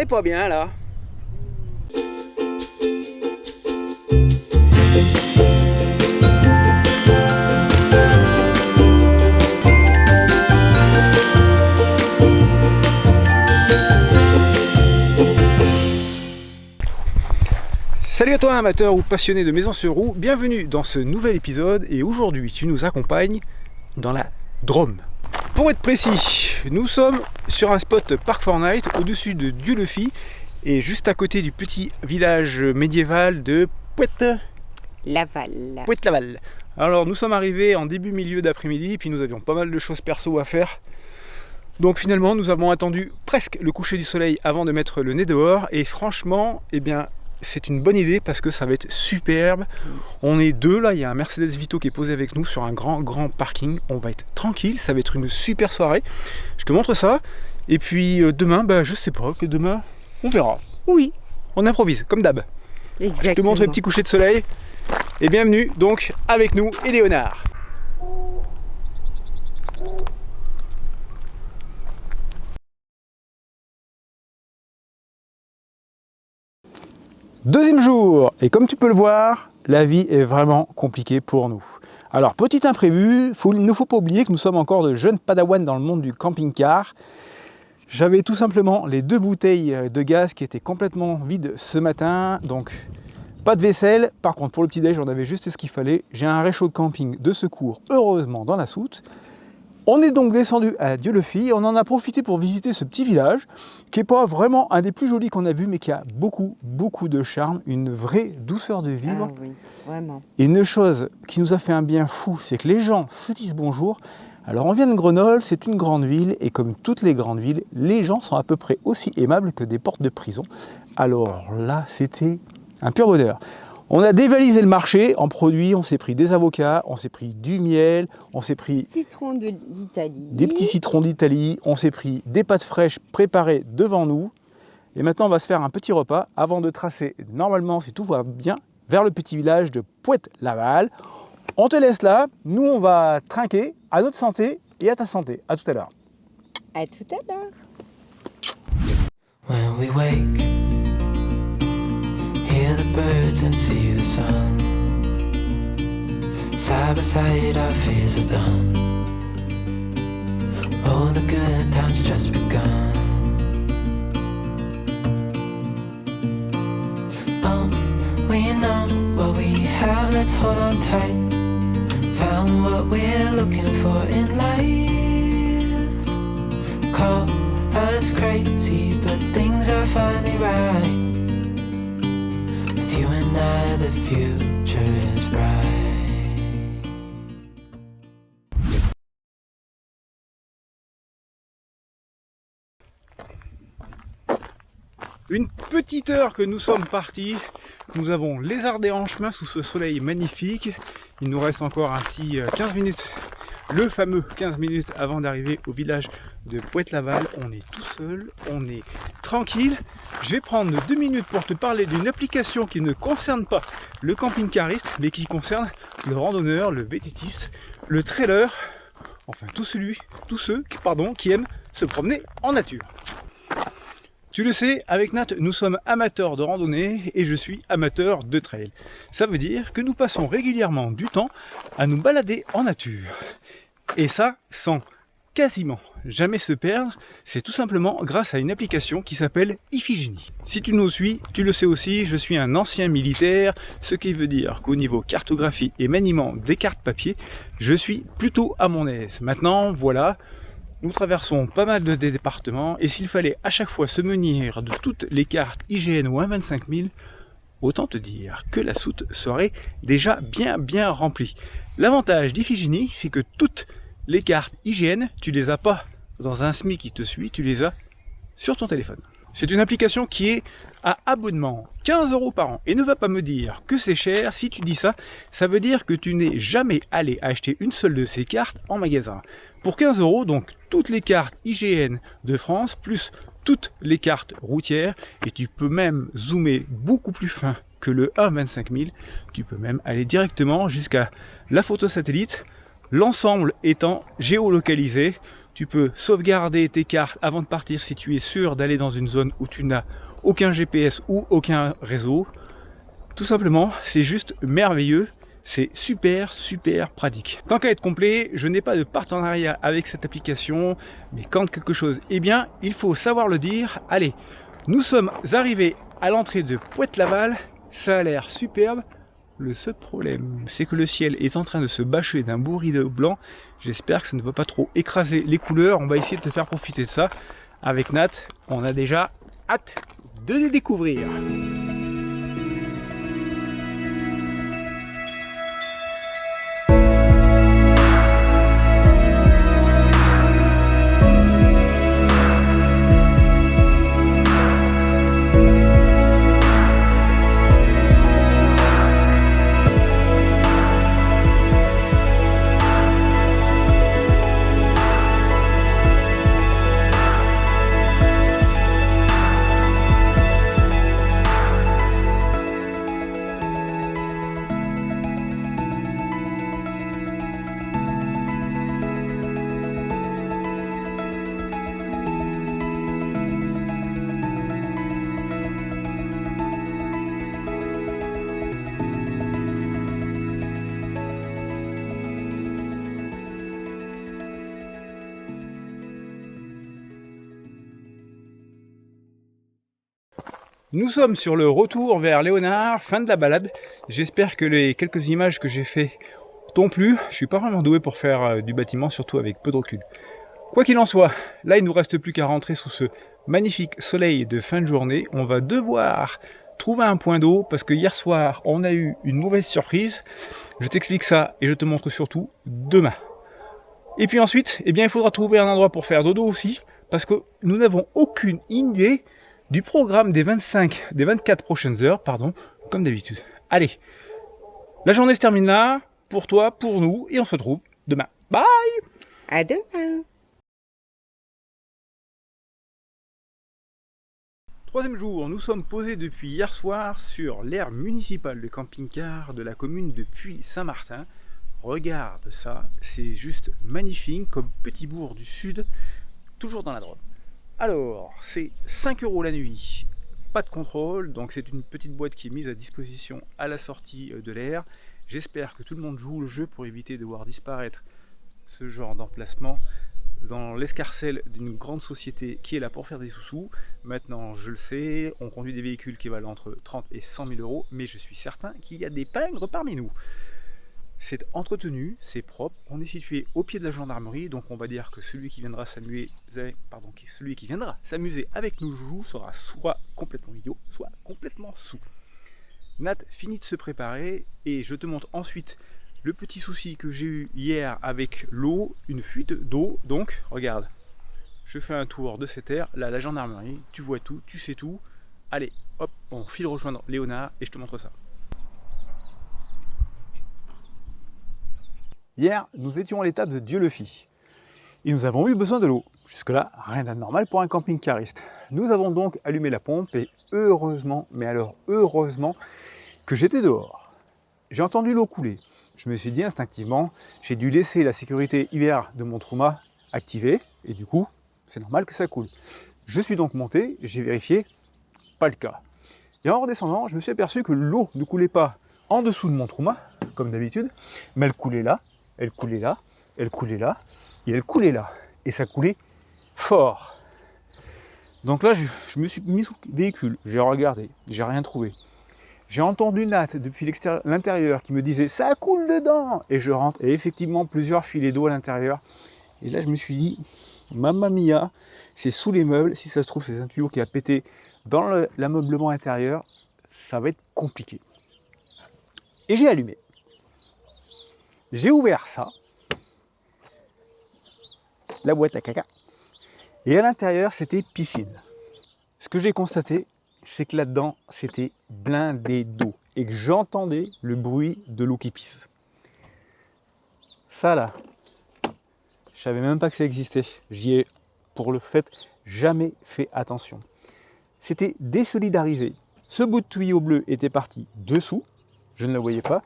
est pas bien là. Salut à toi amateur ou passionné de maisons sur roue, bienvenue dans ce nouvel épisode et aujourd'hui tu nous accompagnes dans la Drôme. Pour être précis, nous sommes sur un spot Park Fortnite au-dessus de Dieulefit et juste à côté du petit village médiéval de Poët-Laval. Alors nous sommes arrivés en milieu d'après-midi puis nous avions pas mal de choses perso à faire. Donc finalement nous avons attendu presque le coucher du soleil avant de mettre le nez dehors et franchement, eh bien c'est une bonne idée parce que ça va être superbe. On est deux là, il y a un Mercedes Vito qui est posé avec nous sur un grand parking. On va être tranquille, ça va être une super soirée. Je te montre ça. Et puis demain, je sais pas, que demain, on verra. Oui. On improvise, comme d'hab. Exactement. Je te montre les petits couchers de soleil. Et bienvenue donc avec nous, Éléonard. Deuxième jour, et comme tu peux le voir, la vie est vraiment compliquée pour nous. Alors, petit imprévu, il ne faut pas oublier que nous sommes encore de jeunes padawans dans le monde du camping-car. J'avais tout simplement les 2 bouteilles de gaz qui étaient complètement vides ce matin, donc pas de vaisselle. Par contre, pour le petit-déj, j'en avais juste ce qu'il fallait. J'ai un réchaud de camping de secours, heureusement, dans la soute. On est donc descendu à Dieulefit, on en a profité pour visiter ce petit village qui n'est pas vraiment un des plus jolis qu'on a vu mais qui a beaucoup de charme, une vraie douceur de vivre. Ah oui, vraiment. Et une chose qui nous a fait un bien fou, c'est que les gens se disent bonjour. Alors on vient de Grenoble, c'est une grande ville et comme toutes les grandes villes, les gens sont à peu près aussi aimables que des portes de prison. Alors là, c'était un pur bonheur. On a dévalisé le marché en produits, on s'est pris des avocats, on s'est pris du miel, on s'est pris des petits citrons d'Italie, on s'est pris des pâtes fraîches préparées devant nous. Et maintenant on va se faire un petit repas avant de tracer, normalement si tout va bien, vers le petit village de Poët-Laval. On te laisse là, nous on va trinquer, à notre santé et à ta santé. À tout à l'heure. À tout à l'heure. When we wake, hear the birds and see the sun. Side by side our fears are done. Oh, the good times just begun. We know what we have, let's hold on tight. Found what we're looking for in life. Call us crazy, but things are finally right. With you and I, the future is bright. Une petite heure que nous sommes partis, nous avons lézardé en chemin sous ce soleil magnifique. Il nous reste encore un petit 15 minutes, le fameux 15 minutes avant d'arriver au village de Poët-Laval. On est tout seul, on est tranquille. Je vais prendre 2 minutes pour te parler d'une application qui ne concerne pas le camping-cariste, mais qui concerne le randonneur, le vététiste, le trailer, enfin tous ceux qui aiment se promener en nature. Tu le sais, avec Nat, nous sommes amateurs de randonnée et je suis amateur de trail. Ça veut dire que nous passons régulièrement du temps à nous balader en nature. Et ça, sans quasiment jamais se perdre, c'est tout simplement grâce à une application qui s'appelle Iphigénie. Si tu nous suis, tu le sais aussi, je suis un ancien militaire, ce qui veut dire qu'au niveau cartographie et maniement des cartes papier, je suis plutôt à mon aise. Maintenant, voilà. Nous traversons pas mal de départements et s'il fallait à chaque fois se munir de toutes les cartes IGN ou 25000, autant te dire que la soute serait déjà bien remplie. L'avantage d'Iphigénie, c'est que toutes les cartes IGN, tu les as pas dans un SMI qui te suit, tu les as sur ton téléphone. C'est une application qui est à abonnement 15 € par an. Et ne va pas me dire que c'est cher. Si tu dis ça, ça veut dire que tu n'es jamais allé acheter une seule de ces cartes en magasin. Pour 15 €, donc toutes les cartes IGN de France, plus toutes les cartes routières, et tu peux même zoomer beaucoup plus fin que le 1.25 000. Tu peux même aller directement jusqu'à la photo satellite, l'ensemble étant géolocalisé. Tu peux sauvegarder tes cartes avant de partir si tu es sûr d'aller dans une zone où tu n'as aucun GPS ou aucun réseau. Tout simplement, c'est juste merveilleux. C'est super pratique. Tant qu'à être complet, je n'ai pas de partenariat avec cette application, mais quand quelque chose est bien, il faut savoir le dire. Allez, nous sommes arrivés à l'entrée de Pointe-Laval, ça a l'air superbe. Le seul problème, c'est que le ciel est en train de se bâcher d'un beau rideau blanc. J'espère que ça ne va pas trop écraser les couleurs. On va essayer de te faire profiter de ça. Avec Nat, on a déjà hâte de les découvrir. Nous sommes sur le retour vers Léonard, fin de la balade. J'espère que les quelques images que j'ai fait t'ont plu. Je suis pas vraiment doué pour faire du bâtiment, surtout avec peu de recul. Quoi qu'il en soit, là il nous reste plus qu'à rentrer sous ce magnifique soleil de fin de journée. On va devoir trouver un point d'eau parce que hier soir on a eu une mauvaise surprise. Je t'explique ça et je te montre surtout demain. Et puis ensuite, eh bien, il faudra trouver un endroit pour faire dodo aussi, parce que nous n'avons aucune idée du programme des 24 prochaines heures, pardon, comme d'habitude. Allez, la journée se termine là, pour toi, pour nous, et on se retrouve demain. Bye! À demain. Troisième jour, nous sommes posés depuis hier soir sur l'aire municipale de camping-car de la commune de Puy-Saint-Martin. Regarde ça, c'est juste magnifique comme petit bourg du sud, toujours dans la Drôme. Alors, c'est 5 € la nuit, pas de contrôle, donc c'est une petite boîte qui est mise à disposition à la sortie de l'aire. J'espère que tout le monde joue le jeu pour éviter de voir disparaître ce genre d'emplacement dans l'escarcelle d'une grande société qui est là pour faire des sous-sous. Maintenant, je le sais, on conduit des véhicules qui valent entre 30 et 100 000 €, mais je suis certain qu'il y a des pingres parmi nous. C'est entretenu, c'est propre, on est situé au pied de la gendarmerie, donc on va dire que celui qui viendra s'amuser avec nos joujoux sera soit complètement idiot, soit complètement saoul. Nat finit de se préparer et je te montre ensuite le petit souci que j'ai eu hier avec l'eau, une fuite d'eau, donc regarde, je fais un tour de cette aire, là la gendarmerie, tu vois tout, tu sais tout, allez hop, on file rejoindre Léonard et je te montre ça. Hier, nous étions à l'étape de Dieu-le-Fit et nous avons eu besoin de l'eau. Jusque-là, rien d'anormal pour un camping-cariste. Nous avons donc allumé la pompe et heureusement, mais alors heureusement, que j'étais dehors. J'ai entendu l'eau couler. Je me suis dit instinctivement, j'ai dû laisser la sécurité hiver de mon Truma activée et du coup, c'est normal que ça coule. Je suis donc monté, j'ai vérifié, pas le cas. Et en redescendant, je me suis aperçu que l'eau ne coulait pas en dessous de mon Truma, comme d'habitude, mais elle coulait là. Elle coulait là, elle coulait là, et elle coulait là. Et ça coulait fort. Donc là, je me suis mis sous le véhicule, j'ai regardé, j'ai rien trouvé. J'ai entendu Nat depuis l'intérieur qui me disait « ça coule dedans !» Et je rentre, et effectivement, plusieurs filets d'eau à l'intérieur. Et là, je me suis dit « mamma mia, c'est sous les meubles, si ça se trouve, c'est un tuyau qui a pété dans l'ameublement intérieur, ça va être compliqué. » Et j'ai allumé. J'ai ouvert ça, la boîte à caca, et à l'intérieur c'était piscine. Ce que j'ai constaté, c'est que là-dedans c'était blindé d'eau et que j'entendais le bruit de l'eau qui pisse. Ça là, je savais même pas que ça existait. J'y ai, pour le fait, jamais fait attention. C'était désolidarisé. Ce bout de tuyau bleu était parti dessous, je ne le voyais pas.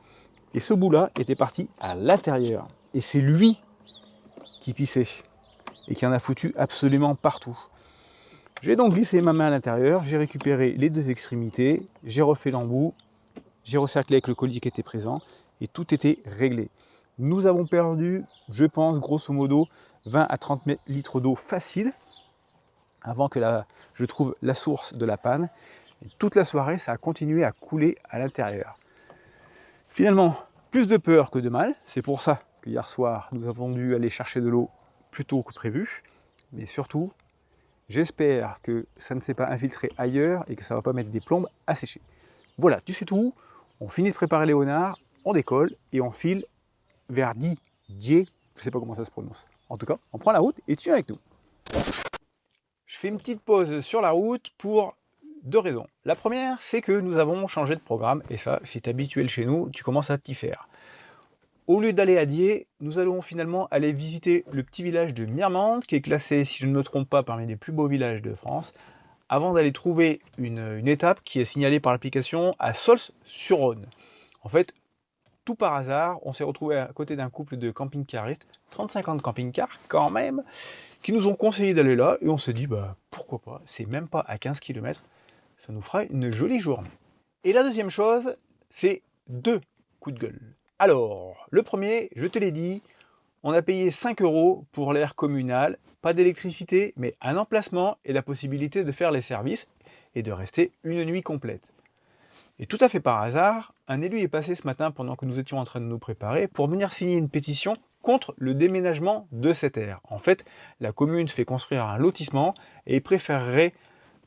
Et ce bout-là était parti à l'intérieur. Et c'est lui qui pissait. et qui en a foutu absolument partout. J'ai donc glissé ma main à l'intérieur, j'ai récupéré les deux extrémités, j'ai refait l'embout, j'ai recerclé avec le collier qui était présent et tout était réglé. Nous avons perdu, je pense, grosso modo, 20 à 30 litres d'eau facile avant que je trouve la source de la panne. Et toute la soirée, ça a continué à couler à l'intérieur. Finalement, plus de peur que de mal. C'est pour ça que hier soir, nous avons dû aller chercher de l'eau plus tôt que prévu. Mais surtout, j'espère que ça ne s'est pas infiltré ailleurs et que ça ne va pas mettre des plombes à sécher. Voilà, tu sais tout. On finit de préparer Léonard, on décolle et on file vers Dié. Je ne sais pas comment ça se prononce. En tout cas, on prend la route et tu es avec nous. Je fais une petite pause sur la route pour deux raisons. La première, c'est que nous avons changé de programme et ça, c'est habituel chez nous, tu commences à t'y faire. Au lieu d'aller à Die, nous allons finalement aller visiter le petit village de Mirmande, qui est classé, si je ne me trompe pas, parmi les plus beaux villages de France, avant d'aller trouver une étape qui est signalée par l'application à Sols-sur-Rhône. En fait, tout par hasard, on s'est retrouvé à côté d'un couple de camping-caristes, 35 ans de camping-car quand même, qui nous ont conseillé d'aller là, et on s'est dit, bah pourquoi pas, c'est même pas à 15 km, ça nous fera une jolie journée. Et la deuxième chose, c'est deux coups de gueule. Alors, le premier, je te l'ai dit, on a payé 5 € pour l'air communal, pas d'électricité, mais un emplacement et la possibilité de faire les services et de rester une nuit complète. Et tout à fait par hasard, un élu est passé ce matin pendant que nous étions en train de nous préparer pour venir signer une pétition contre le déménagement de cette aire. En fait, la commune fait construire un lotissement et il préférerait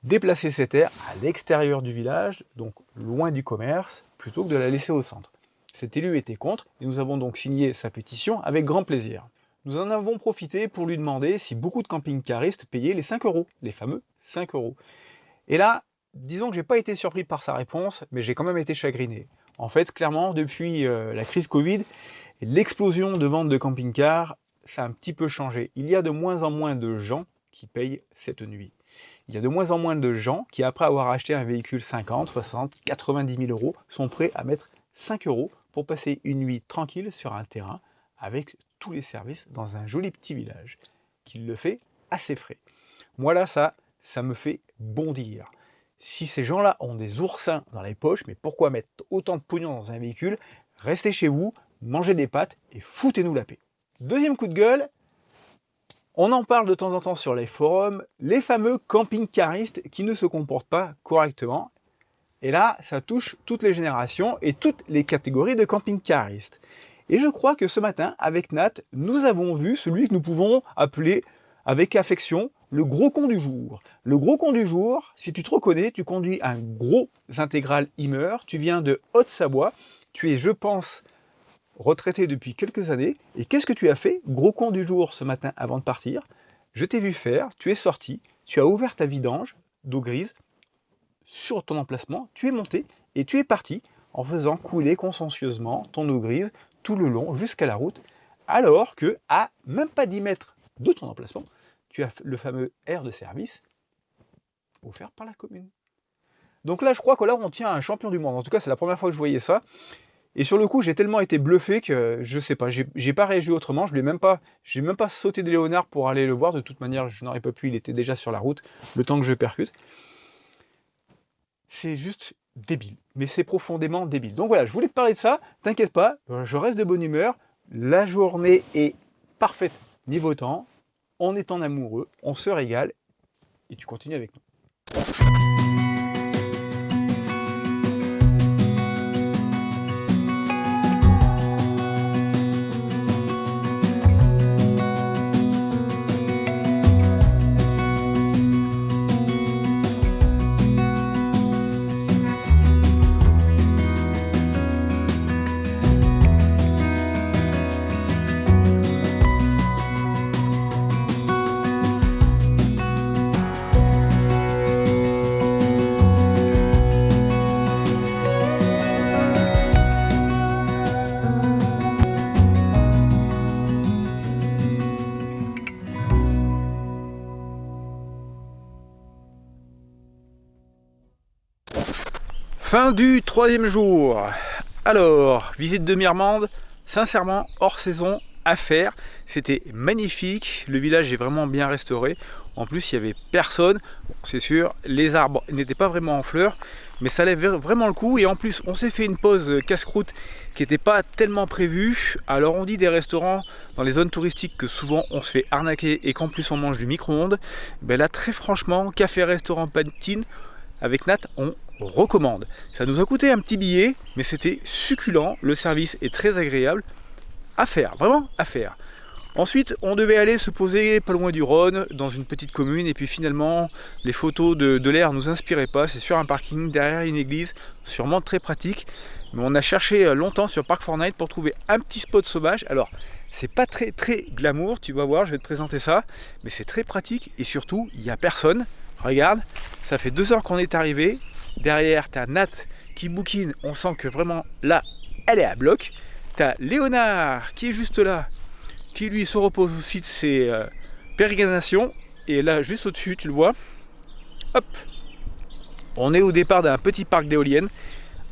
déplacer cette aire à l'extérieur du village, donc loin du commerce, plutôt que de la laisser au centre. Cet élu était contre et nous avons donc signé sa pétition avec grand plaisir. Nous en avons profité pour lui demander si beaucoup de camping-caristes payaient les 5 €, les fameux 5 €. Et là, disons que j'ai pas été surpris par sa réponse, mais j'ai quand même été chagriné. En fait, clairement, depuis la crise Covid, l'explosion de vente de camping-cars, ça a un petit peu changé. Il y a de moins en moins de gens qui payent cette nuit. Il y a de moins en moins de gens qui, après avoir acheté un véhicule 50, 60, 90 000 €, sont prêts à mettre 5 € pour passer une nuit tranquille sur un terrain avec tous les services dans un joli petit village, qui le fait à ses frais. Moi là, ça me fait bondir. Si ces gens-là ont des oursins dans les poches, mais pourquoi mettre autant de pognon dans un véhicule? Restez chez vous, mangez des pâtes et foutez-nous la paix. Deuxième coup de gueule, on en parle de temps en temps sur les forums, les fameux camping-caristes qui ne se comportent pas correctement. Et là, ça touche toutes les générations et toutes les catégories de camping-caristes. Et je crois que ce matin, avec Nat, nous avons vu celui que nous pouvons appeler avec affection le gros con du jour. Le gros con du jour, si tu te reconnais, tu conduis un gros intégral Hummer, tu viens de Haute-Savoie, tu es, je pense, retraité depuis quelques années. Et qu'est-ce que tu as fait, gros con du jour, ce matin avant de partir? Je t'ai vu faire, tu es sorti, tu as ouvert ta vidange d'eau grise sur ton emplacement, tu es monté et tu es parti en faisant couler consciencieusement ton eau grise tout le long jusqu'à la route, alors que à même pas 10 mètres de ton emplacement, tu as le fameux air de service offert par la commune. Donc là, je crois que là, on tient un champion du monde. En tout cas, c'est la première fois que je voyais ça. Et sur le coup, j'ai tellement été bluffé que je sais pas, j'ai pas réagi autrement. J'ai même pas sauté de Léonard pour aller le voir. De toute manière, je n'aurais pas pu. Il était déjà sur la route, le temps que je percute. C'est juste débile, mais c'est profondément débile. Donc voilà, je voulais te parler de ça, t'inquiète pas, je reste de bonne humeur, la journée est parfaite niveau temps, on est en amoureux, on se régale, et tu continues avec nous. Fin du 3e jour. Alors, visite de Mirmande, sincèrement, hors saison, à faire. C'était magnifique, le village est vraiment bien restauré. En plus, il n'y avait personne. Bon, c'est sûr, les arbres n'étaient pas vraiment en fleurs, mais ça allait vraiment le coup. Et en plus, on s'est fait une pause casse-croûte qui n'était pas tellement prévue. Alors, on dit des restaurants dans les zones touristiques que souvent on se fait arnaquer et qu'en plus on mange du micro-ondes. Ben là, très franchement, café-restaurant Pantine, avec Nat, on recommande. Ça nous a coûté un petit billet, mais c'était succulent. Le service est très agréable. À faire, vraiment à faire. Ensuite, on devait aller se poser pas loin du Rhône, dans une petite commune, et puis finalement, les photos de l'air nous inspiraient pas. C'est sur un parking, derrière une église, sûrement très pratique. Mais on a cherché longtemps sur Park4Night pour trouver un petit spot sauvage. Alors, c'est pas très glamour, tu vas voir, je vais te présenter ça. Mais c'est très pratique, et surtout, il n'y a personne. Regarde, ça fait 2 heures qu'on est arrivé. Derrière, tu as Nat qui bouquine. On sent que vraiment, là, elle est à bloc. Tu as Léonard qui est juste là, qui lui se repose aussi de ses pérégrinations. Et là, juste au-dessus, tu le vois. Hop, on est au départ d'un petit parc d'éoliennes.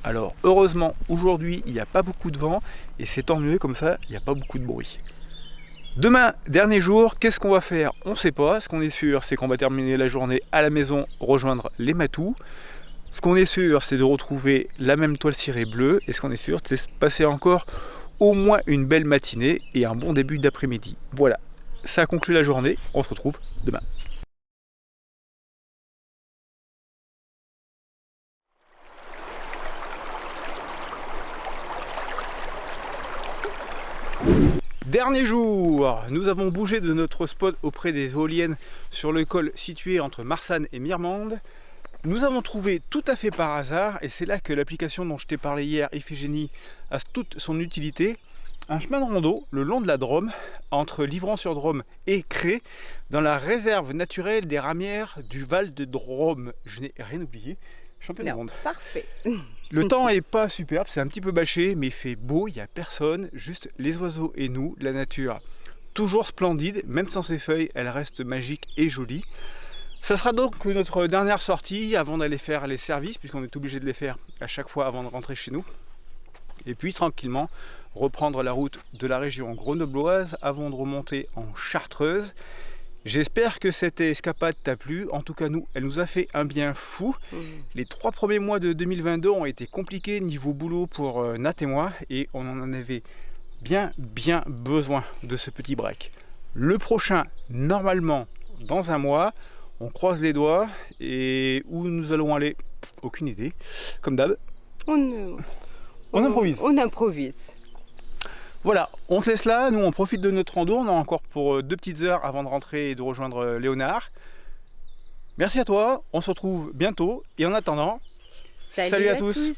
Alors, heureusement, aujourd'hui, il n'y a pas beaucoup de vent. Et c'est tant mieux, comme ça, il n'y a pas beaucoup de bruit. Demain, dernier jour, qu'est-ce qu'on va faire? On ne sait pas. Ce qu'on est sûr, c'est qu'on va terminer la journée à la maison, rejoindre les matous. Ce qu'on est sûr, c'est de retrouver la même toile cirée bleue. Et ce qu'on est sûr, c'est de passer encore au moins une belle matinée et un bon début d'après-midi. Voilà, ça conclut la journée. On se retrouve demain. Dernier jour, nous avons bougé de notre spot auprès des éoliennes sur le col situé entre Marsanne et Mirmande. Nous avons trouvé tout à fait par hasard, et c'est là que l'application dont je t'ai parlé hier, Iphigénie, a toute son utilité, un chemin de rando le long de la Drôme, entre Livron-sur-Drôme et Cré, dans la réserve naturelle des ramières du Val de Drôme. Je n'ai rien oublié, champion du monde. Parfait. Le temps est pas superbe, c'est un petit peu bâché, mais il fait beau, il n'y a personne, juste les oiseaux et nous, la nature. Toujours splendide, même sans ses feuilles, elle reste magique et jolie. Ça sera donc notre dernière sortie avant d'aller faire les services, puisqu'on est obligé de les faire à chaque fois avant de rentrer chez nous. Et puis tranquillement reprendre la route de la région grenobloise avant de remonter en Chartreuse. J'espère que cette escapade t'a plu. En tout cas, nous, elle nous a fait un bien fou. Les 3 premiers mois de 2022 ont été compliqués niveau boulot pour Nat et moi, et on en avait bien besoin de ce petit break. Le prochain, normalement, dans un mois. On croise les doigts, et où nous allons aller, aucune idée, comme d'hab. On improvise. On improvise. Voilà, on se laisse là, nous on profite de notre rando, on a encore pour 2 petites heures avant de rentrer et de rejoindre Léonard. Merci à toi, on se retrouve bientôt, et en attendant, salut à tous.